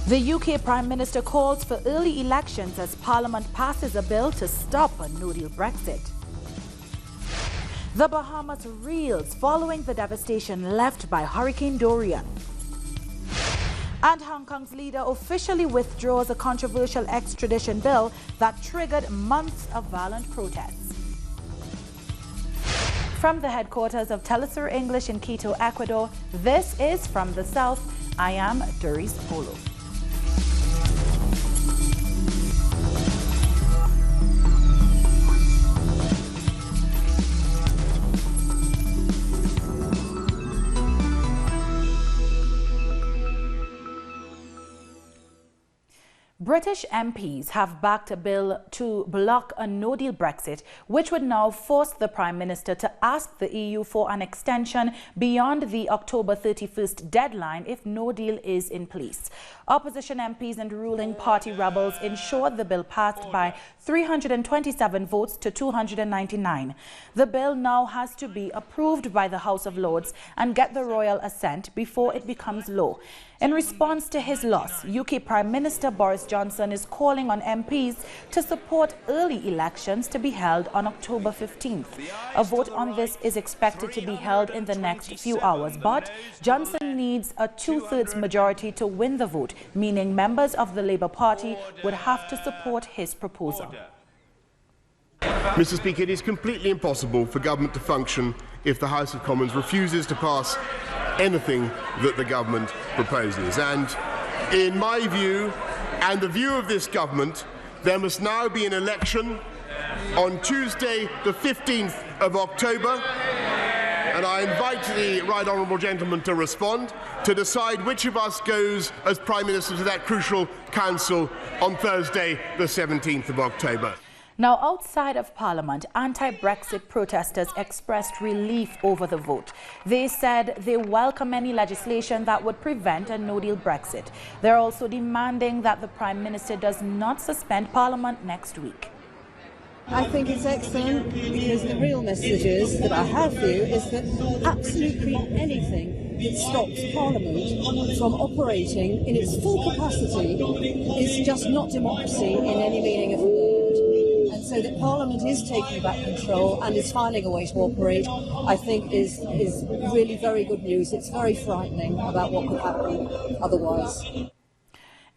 The UK Prime Minister calls for early elections as Parliament passes a bill to stop a no-deal Brexit. The Bahamas reels following the devastation left by Hurricane Dorian. And Hong Kong's leader officially withdraws a controversial extradition bill that triggered months of violent protests. From the headquarters of Telesur English in Quito, Ecuador, this is From the South. I am Doris Polo. British MPs have backed a bill to block a no-deal Brexit, which would now force the Prime Minister to ask the EU for an extension beyond the October 31st deadline if no deal is in place. Opposition MPs and ruling party rebels ensured the bill passed by 327 votes to 299. The bill now has to be approved by the House of Lords and get the royal assent before it becomes law. In response to his loss, UK Prime Minister Boris Johnson is calling on MPs to support early elections to be held on October 15th. A vote on this is expected to be held in the next few hours, but Johnson needs a two-thirds majority to win the vote, meaning members of the Labour Party would have to support his proposal. Mr. Speaker, it is completely impossible for government to function if the House of Commons refuses to pass anything that the government proposes. And in my view, and the view of this government, there must now be an election on Tuesday, the 15th of October. And I invite the right honourable gentleman to respond, to decide which of us goes as Prime Minister to that crucial council on Thursday, the 17th of October. Now, outside of Parliament, anti-Brexit protesters expressed relief over the vote. They said they welcome any legislation that would prevent a no-deal Brexit. They're also demanding that the Prime Minister does not suspend Parliament next week. I think it's excellent because the real message is that I have for you is that absolutely anything that stops Parliament from operating in its full capacity is just not democracy in any meaning of the word. And so that Parliament is taking back control and is finding a way to operate, I think is really very good news. It's very frightening about what could happen otherwise.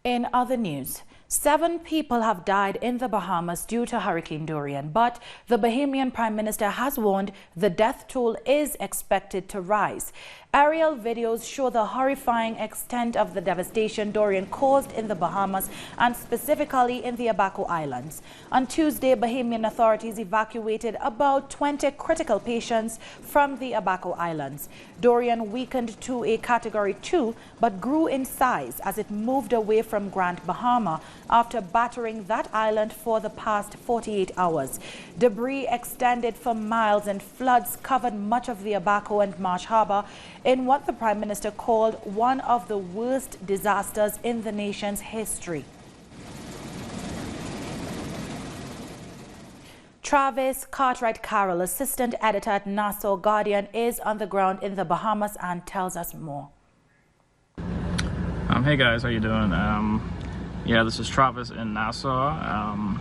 In other news, 7 people have died in the Bahamas due to Hurricane Dorian, but the Bahamian Prime Minister has warned the death toll is expected to rise. Aerial videos show the horrifying extent of the devastation Dorian caused in the Bahamas and specifically in the Abaco Islands. On Tuesday, Bahamian authorities evacuated about 20 critical patients from the Abaco Islands. Dorian weakened to a Category 2 but grew in size as it moved away from Grand Bahama after battering that island for the past 48 hours. Debris extended for miles and floods covered much of the Abaco and Marsh Harbour in what the Prime Minister called one of the worst disasters in the nation's history. Travis Cartwright-Carroll, assistant editor at Nassau Guardian, is on the ground in the Bahamas and tells us more. Hey guys, how you doing? Yeah, this is Travis in Nassau.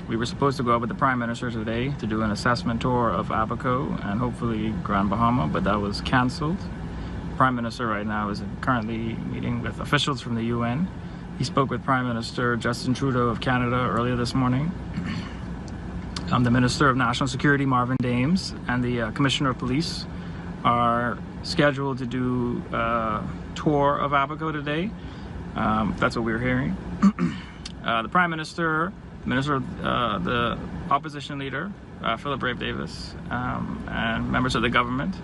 We were supposed to go up with the Prime Minister today to do an assessment tour of Abaco and hopefully Grand Bahama, but that was cancelled. The Prime Minister right now is currently meeting with officials from the UN. He spoke with Prime Minister Justin Trudeau of Canada earlier this morning. The Minister of National Security, Marvin Dames, and the Commissioner of Police are scheduled to do a tour of Abaco today. That's what we're hearing. The Prime Minister, the opposition leader, Philip Brave Davis, and members of the government,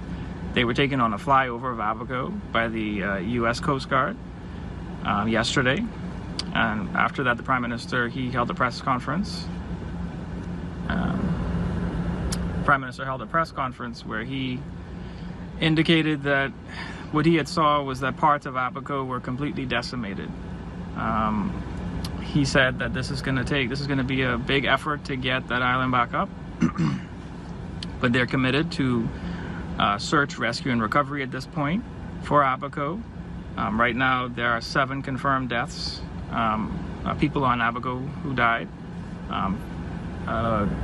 they were taken on a flyover of Abaco by the U.S. Coast Guard yesterday. And after that, the Prime Minister, he held a press conference. Prime Minister held a press conference where he indicated that what he had saw was that parts of Abaco were completely decimated. He said that this is going to be a big effort to get that island back up, but they're committed to search, rescue, and recovery at this point for Abaco. Right now, there are 7 confirmed deaths, people on Abaco who died.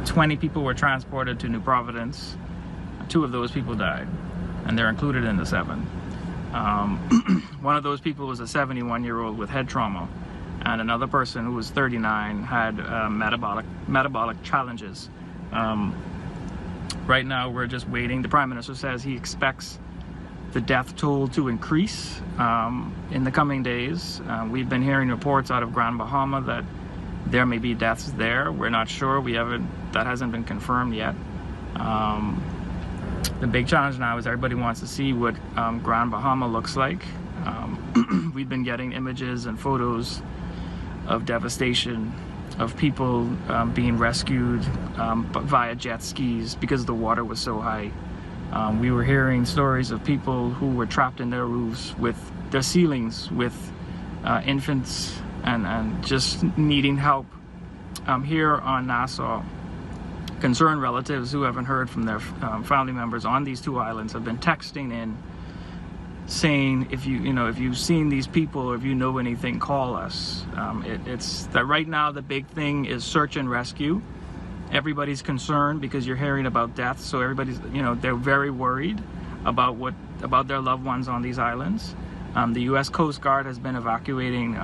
20 people were transported to New Providence. 2 of those people died, and they're included in the 7. One of those people was a 71-year-old with head trauma, and another person who was 39 had metabolic challenges. Right now, we're just waiting. The Prime Minister says he expects the death toll to increase in the coming days. We've been hearing reports out of Grand Bahama that there may be deaths there. We're not sure. That hasn't been confirmed yet. The big challenge now is everybody wants to see what Grand Bahama looks like. We've been getting images and photos of devastation, of people being rescued via jet skis because the water was so high. We were hearing stories of people who were trapped in their roofs with their ceilings, with infants and just needing help. Here on Nassau, concerned relatives who haven't heard from their family members on these 2 islands have been texting in saying, if you've seen these people or if you know anything, call us. It's that right now the big thing is search and rescue. Everybody's concerned because you're hearing about deaths, so everybody's, they're very worried about their loved ones on these islands. The U.S. Coast Guard has been evacuating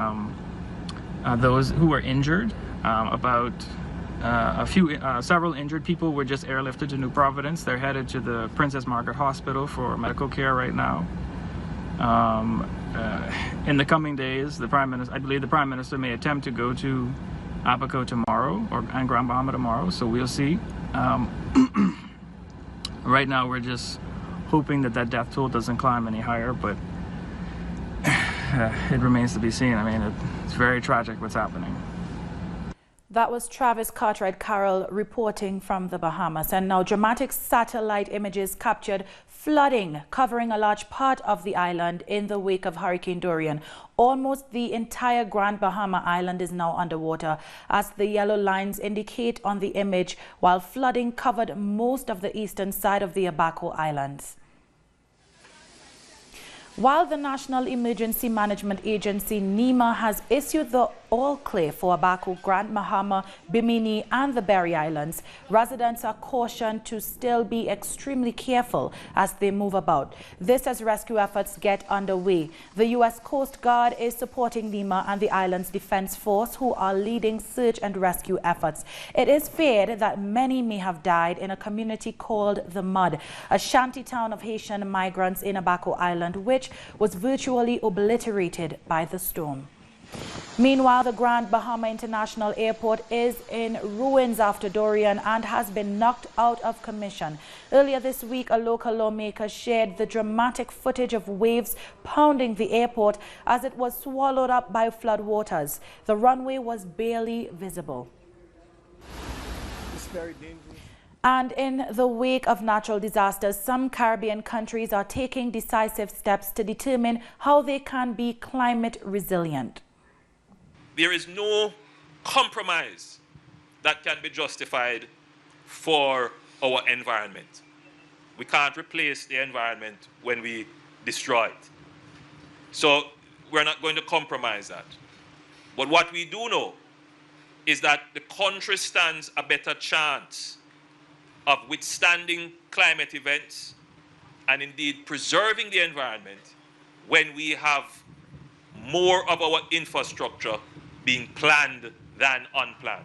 those who were injured. Several injured people were just airlifted to New Providence. They're headed to the Princess Margaret Hospital for medical care right now. In the coming days, I believe the Prime Minister may attempt to go to Abaco tomorrow and Grand Bahama tomorrow, so we'll see. Right now, we're just hoping that death toll doesn't climb any higher, but it remains to be seen. I mean, it's very tragic what's happening. That was Travis Cartwright-Carroll reporting from the Bahamas. And now dramatic satellite images captured flooding covering a large part of the island in the wake of Hurricane Dorian. Almost the entire Grand Bahama Island is now underwater, as the yellow lines indicate on the image, while flooding covered most of the eastern side of the Abaco Islands. While the National Emergency Management Agency, NEMA, has issued the all-clear for Abaco, Grand Bahama, Bimini and the Berry Islands, residents are cautioned to still be extremely careful as they move about. This as rescue efforts get underway. The U.S. Coast Guard is supporting NEMA and the island's defense force, who are leading search and rescue efforts. It is feared that many may have died in a community called The Mud, a shanty town of Haitian migrants in Abaco Island, which was virtually obliterated by the storm. Meanwhile, the Grand Bahama International Airport is in ruins after Dorian and has been knocked out of commission. Earlier this week, a local lawmaker shared the dramatic footage of waves pounding the airport as it was swallowed up by floodwaters. The runway was barely visible. It's very dangerous. And in the wake of natural disasters, some Caribbean countries are taking decisive steps to determine how they can be climate resilient. There is no compromise that can be justified for our environment. We can't replace the environment when we destroy it. So we're not going to compromise that. But what we do know is that the country stands a better chance of withstanding climate events and indeed preserving the environment when we have more of our infrastructure being planned than unplanned.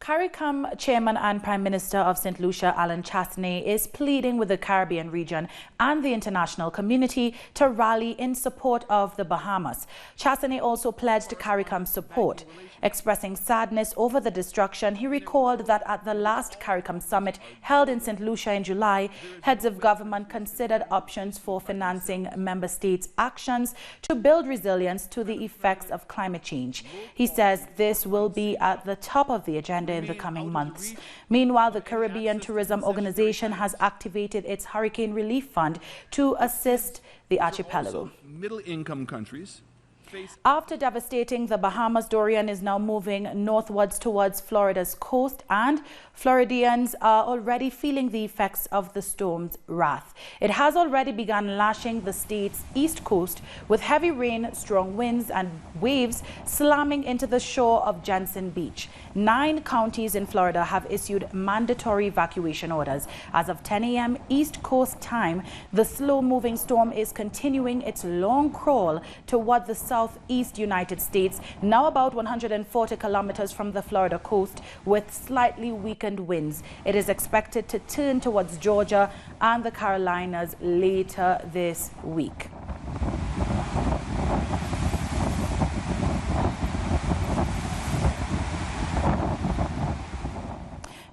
CARICOM Chairman and Prime Minister of St. Lucia, Alan Chastanet, is pleading with the Caribbean region and the international community to rally in support of the Bahamas. Chastanet also pledged CARICOM's support. Expressing sadness over the destruction, he recalled that at the last CARICOM summit held in St. Lucia in July, heads of government considered options for financing member states' actions to build resilience to the effects of climate change. He says this will be at the top of the agenda in the coming months. Meanwhile, the Caribbean Tourism Organization has activated its Hurricane Relief Fund to assist the archipelago. Middle-income countries. After devastating the Bahamas, Dorian is now moving northwards towards Florida's coast, and Floridians are already feeling the effects of the storm's wrath. It has already begun lashing the state's east coast with heavy rain, strong winds and waves slamming into the shore of Jensen Beach. 9 counties in Florida have issued mandatory evacuation orders. As of 10 a.m. East Coast time, the slow-moving storm is continuing its long crawl toward the southeast United States, now about 140 kilometers from the Florida coast, with slightly weakened winds. It is expected to turn towards Georgia and the Carolinas later this week.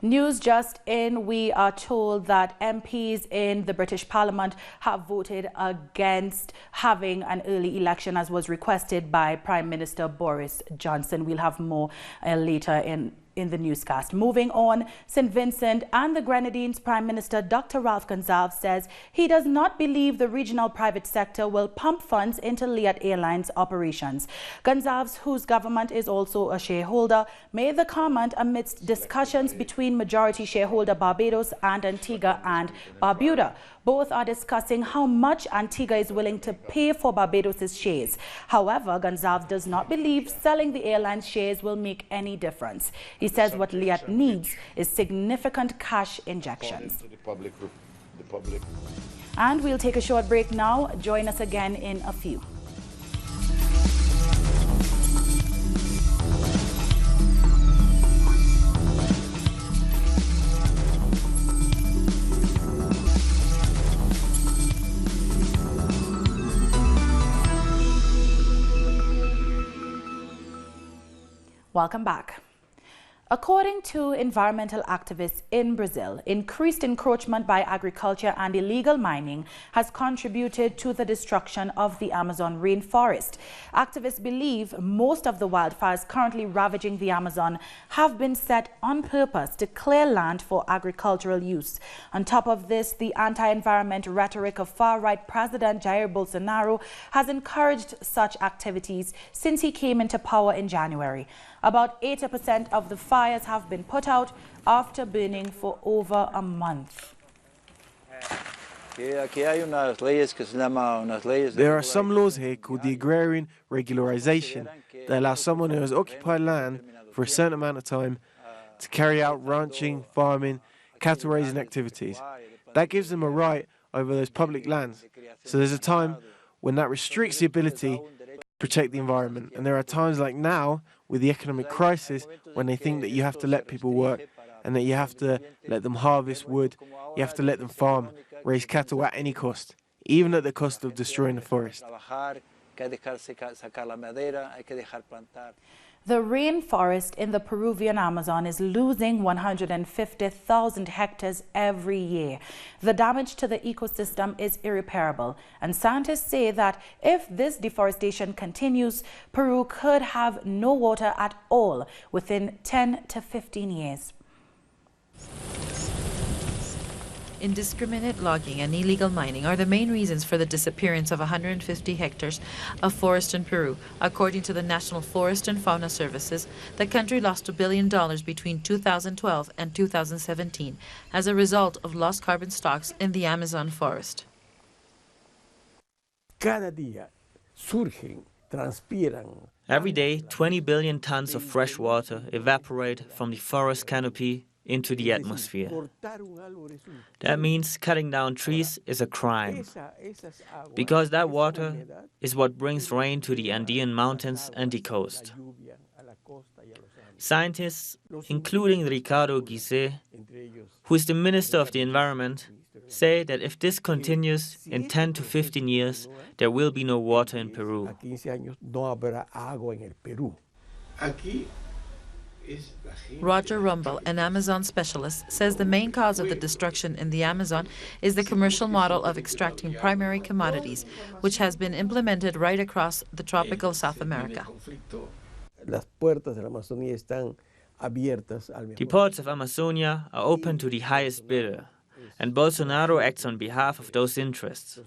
News just in, we are told that MPs in the British Parliament have voted against having an early election, as was requested by Prime Minister Boris Johnson. We'll have more later in the newscast. Moving on, St. Vincent and the Grenadines Prime Minister Dr. Ralph Gonsalves says he does not believe the regional private sector will pump funds into Liat Airlines operations. Gonsalves, whose government is also a shareholder, made the comment amidst discussions between majority shareholder Barbados and Antigua and Barbuda. Both are discussing how much Antigua is willing to pay for Barbados' shares. However, Gonsalves does not believe selling the airline's shares will make any difference. He says what Liat needs is significant cash injections. And we'll take a short break now. Join us again in a few. Welcome back. According to environmental activists in Brazil, increased encroachment by agriculture and illegal mining has contributed to the destruction of the Amazon rainforest. Activists believe most of the wildfires currently ravaging the Amazon have been set on purpose to clear land for agricultural use. On top of this, the anti-environment rhetoric of far-right President Jair Bolsonaro has encouraged such activities since he came into power in January. About 80% of the fires have been put out after burning for over a month. There are some laws here called the agrarian regularization that allow someone who has occupied land for a certain amount of time to carry out ranching, farming, cattle raising activities. That gives them a right over those public lands. So there's a time when that restricts the ability to protect the environment. And there are times like now, with the economic crisis, when they think that you have to let people work and that you have to let them harvest wood, you have to let them farm, raise cattle at any cost, even at the cost of destroying the forest. The rainforest in the Peruvian Amazon is losing 150,000 hectares every year. The damage to the ecosystem is irreparable, and scientists say that if this deforestation continues, Peru could have no water at all within 10 to 15 years. Indiscriminate logging and illegal mining are the main reasons for the disappearance of 150 hectares of forest in Peru. According to the National Forest and Fauna Services, the country lost $1 billion between 2012 and 2017 as a result of lost carbon stocks in the Amazon forest. Every day, 20 billion tons of fresh water evaporate from the forest canopy into the atmosphere. That means cutting down trees is a crime, because that water is what brings rain to the Andean mountains and the coast. Scientists, including Ricardo Guisé, who is the Minister of the Environment, say that if this continues in 10 to 15 years, there will be no water in Peru. Roger Rumbel, an Amazon specialist, says the main cause of the destruction in the Amazon is the commercial model of extracting primary commodities, which has been implemented right across the tropical South America. The ports of Amazonia are open to the highest bidder, and Bolsonaro acts on behalf of those interests.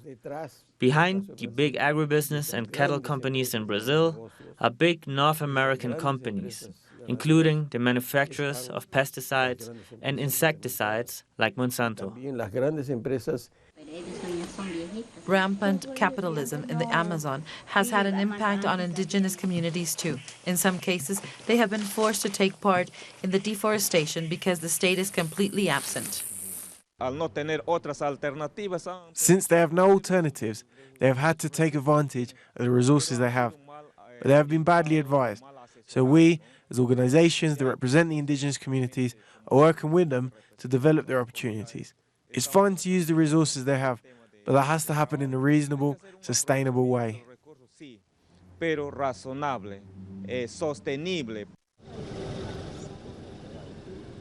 Behind the big agribusiness and cattle companies in Brazil are big North American companies, including the manufacturers of pesticides and insecticides like Monsanto. Rampant capitalism in the Amazon has had an impact on indigenous communities too. In some cases, they have been forced to take part in the deforestation because the state is completely absent. Since they have no alternatives, they have had to take advantage of the resources they have. But they have been badly advised. So we, as organisations that represent the indigenous communities, are working with them to develop their opportunities. It's fine to use the resources they have, but that has to happen in a reasonable, sustainable way.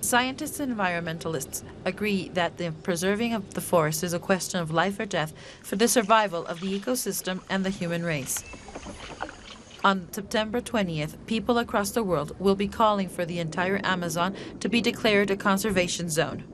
Scientists and environmentalists agree that the preserving of the forest is a question of life or death for the survival of the ecosystem and the human race. On September 20th, people across the world will be calling for the entire Amazon to be declared a conservation zone.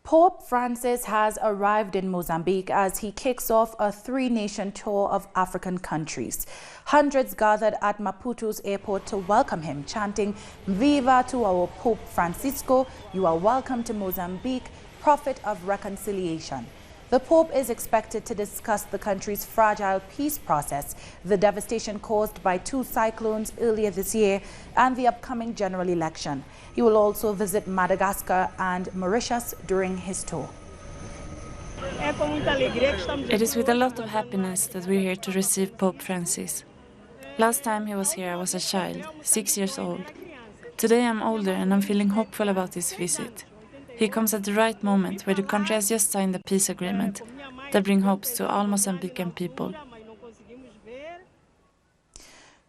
Pope Francis has arrived in Mozambique as he kicks off a three-nation tour of African countries. Hundreds gathered at Maputo's airport to welcome him, chanting, "Viva to our Pope Francisco, you are welcome to Mozambique, prophet of reconciliation." The Pope is expected to discuss the country's fragile peace process, the devastation caused by 2 cyclones earlier this year, and the upcoming general election. He will also visit Madagascar and Mauritius during his tour. It is with a lot of happiness that we're here to receive Pope Francis. Last time he was here, I was a child, 6 years old. Today I'm older and I'm feeling hopeful about this visit. He comes at the right moment, where the country has just signed a peace agreement that brings hopes to all Mozambican people.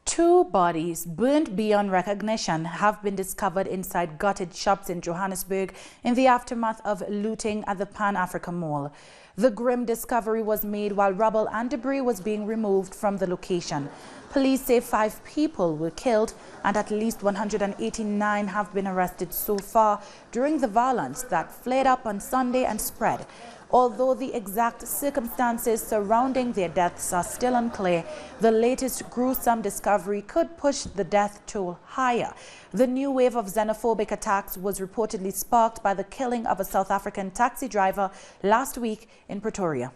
2 bodies burnt beyond recognition have been discovered inside gutted shops in Johannesburg in the aftermath of looting at the Pan-Africa Mall. The grim discovery was made while rubble and debris was being removed from the location. Police say 5 people were killed and at least 189 have been arrested so far during the violence that flared up on Sunday and spread. Although the exact circumstances surrounding their deaths are still unclear, the latest gruesome discovery could push the death toll higher. The new wave of xenophobic attacks was reportedly sparked by the killing of a South African taxi driver last week in Pretoria.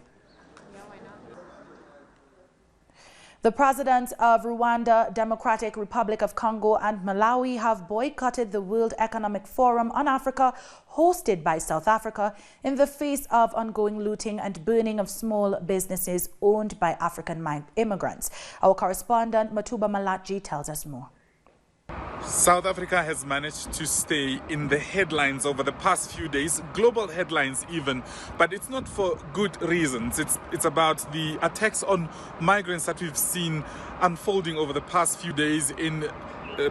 The presidents of Rwanda, Democratic Republic of Congo and Malawi have boycotted the World Economic Forum on Africa hosted by South Africa in the face of ongoing looting and burning of small businesses owned by African immigrants. Our correspondent Matuba Malachi tells us more. South Africa has managed to stay in the headlines over the past few days, global headlines even, but it's not for good reasons. It's about the attacks on migrants that we've seen unfolding over the past few days in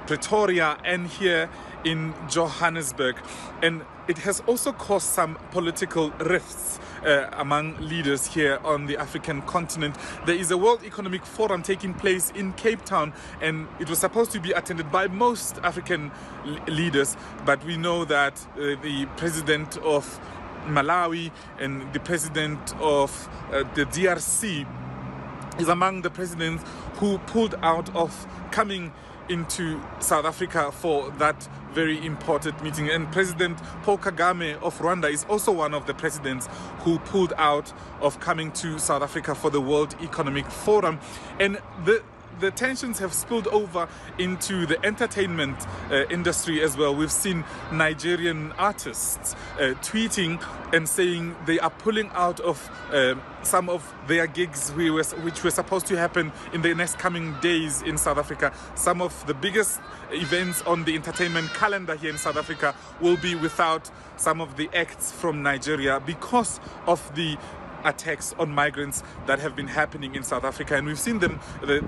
Pretoria and here in Johannesburg. And it has also caused some political rifts among leaders here on the African continent. There is a World Economic Forum taking place in Cape Town, and it was supposed to be attended by most African leaders, but we know that the president of Malawi and the president of the DRC is among the presidents who pulled out of coming into South Africa for that very important meeting. And President Paul Kagame of Rwanda is also one of the presidents who pulled out of coming to South Africa for the World Economic Forum. And the tensions have spilled over into the entertainment industry as well. We've seen Nigerian artists tweeting and saying they are pulling out of some of their gigs which were supposed to happen in the next coming days in South Africa. Some of the biggest events on the entertainment calendar here in South Africa will be without some of the acts from Nigeria because of the attacks on migrants that have been happening in South Africa. And we've seen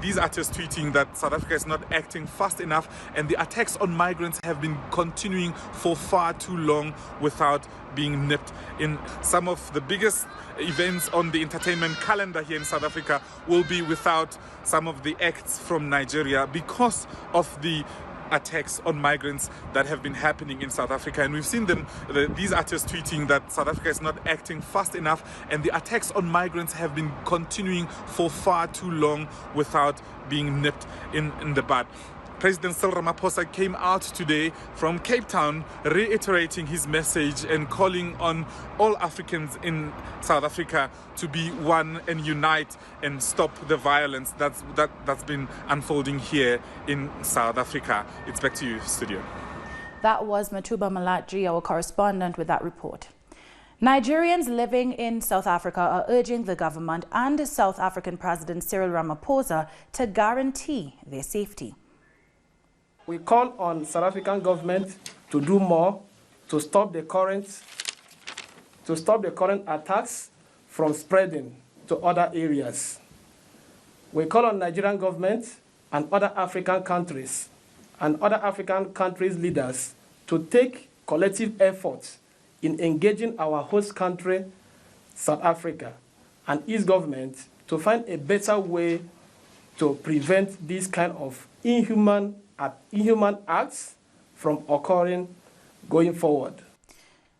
these artists tweeting that South Africa is not acting fast enough, and the attacks on migrants have been continuing for far too long without being nipped. In some of the biggest events on the entertainment calendar here in South Africa will be without some of the acts from Nigeria because of the attacks on migrants that have been happening in South Africa. And we've seen these artists tweeting that South Africa is not acting fast enough, and the attacks on migrants have been continuing for far too long without being nipped in the bud. President Cyril Ramaphosa came out today from Cape Town reiterating his message and calling on all Africans in South Africa to be one and unite and stop the violence that's been unfolding here in South Africa. It's back to you, studio. That was Matuba Malatji, our correspondent, with that report. Nigerians living in South Africa are urging the government and South African President Cyril Ramaphosa to guarantee their safety. We call on South African government to do more to stop the current attacks from spreading to other areas. We call on Nigerian government and other African countries leaders to take collective efforts in engaging our host country, South Africa, and its government to find a better way to prevent this kind of inhuman acts from occurring going forward.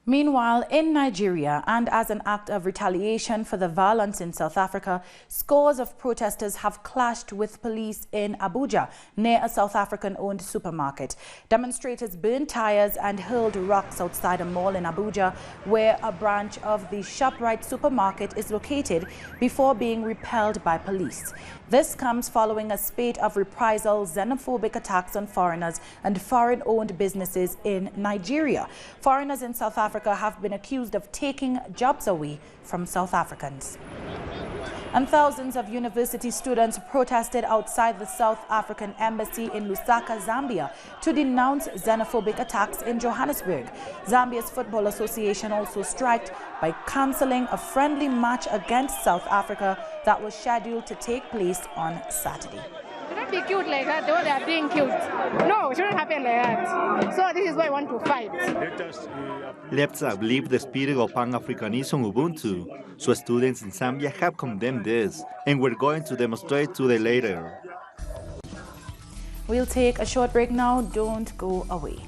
Meanwhile, in Nigeria, and as an act of retaliation for the violence in South Africa, scores of protesters have clashed with police in Abuja, near a South African-owned supermarket. Demonstrators burned tires and hurled rocks outside a mall in Abuja, where a branch of the ShopRite supermarket is located, before being repelled by police. This comes following a spate of reprisal xenophobic attacks on foreigners and foreign-owned businesses in Nigeria. Foreigners in South Africa have been accused of taking jobs away from South Africans. And thousands of university students protested outside the South African embassy in Lusaka, Zambia, to denounce xenophobic attacks in Johannesburg. Zambia's Football Association also striked by cancelling a friendly match against South Africa that was scheduled to take place on Saturday. It shouldn't be killed like that, though they are being killed. No, it shouldn't happen like that. So this is why I want to fight. Let's uplift the spirit of Pan-Africanism Ubuntu. So students in Zambia have condemned this, and we're going to demonstrate today later. We'll take a short break now. Don't go away.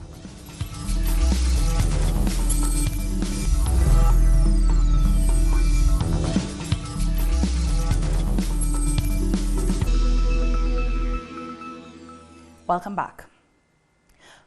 Welcome back.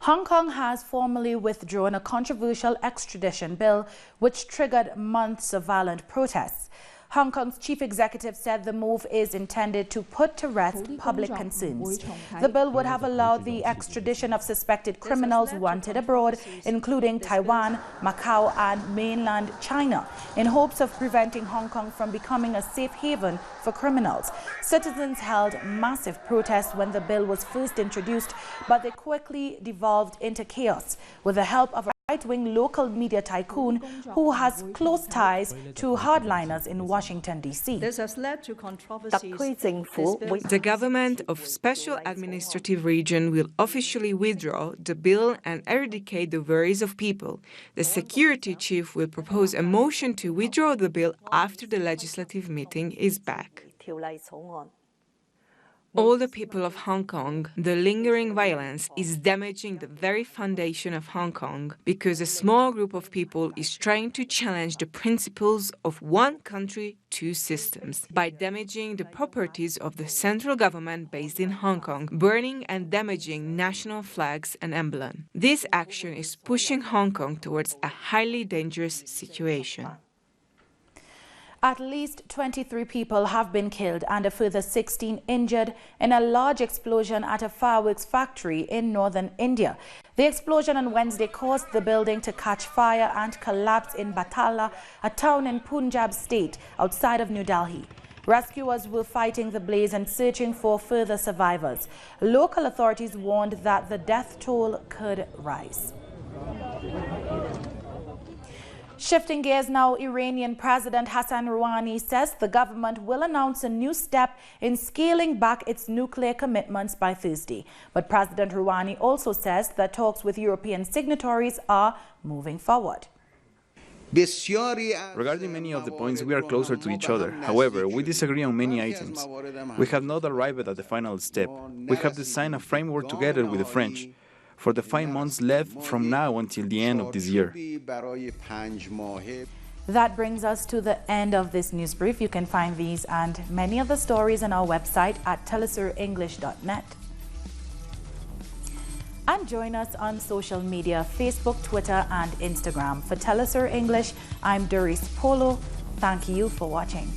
Hong Kong has formally withdrawn a controversial extradition bill which triggered months of violent protests. Hong Kong's chief executive said the move is intended to put to rest public concerns. The bill would have allowed the extradition of suspected criminals wanted abroad, including Taiwan, Macau, and mainland China, in hopes of preventing Hong Kong from becoming a safe haven for criminals. Citizens held massive protests when the bill was first introduced, but they quickly devolved into chaos with the help of a right-wing local media tycoon who has close ties to hardliners in Washington, D.C. This has led to controversies. The government of Special Administrative Region will officially withdraw the bill and eradicate the worries of people. The security chief will propose a motion to withdraw the bill after the legislative meeting is back. All the people of Hong Kong, the lingering violence is damaging the very foundation of Hong Kong because a small group of people is trying to challenge the principles of one country, two systems by damaging the properties of the central government based in Hong Kong, burning and damaging national flags and emblems. This action is pushing Hong Kong towards a highly dangerous situation. At least 23 people have been killed and a further 16 injured in a large explosion at a fireworks factory in northern India. The explosion on Wednesday caused the building to catch fire and collapse in Batala, a town in Punjab state outside of New Delhi. Rescuers were fighting the blaze and searching for further survivors. Local authorities warned that the death toll could rise. Shifting gears now, Iranian President Hassan Rouhani says the government will announce a new step in scaling back its nuclear commitments by Thursday. But President Rouhani also says that talks with European signatories are moving forward. Regarding many of the points, we are closer to each other. However, we disagree on many items. We have not arrived at the final step. We have designed a framework together with the French. for the 5 months left from now until the end of this year. That brings us to the end of this news brief. You can find these and many other stories on our website at telesurenglish.net. And join us on social media, Facebook, Twitter, and Instagram. For Telesur English, I'm Doris Polo. Thank you for watching.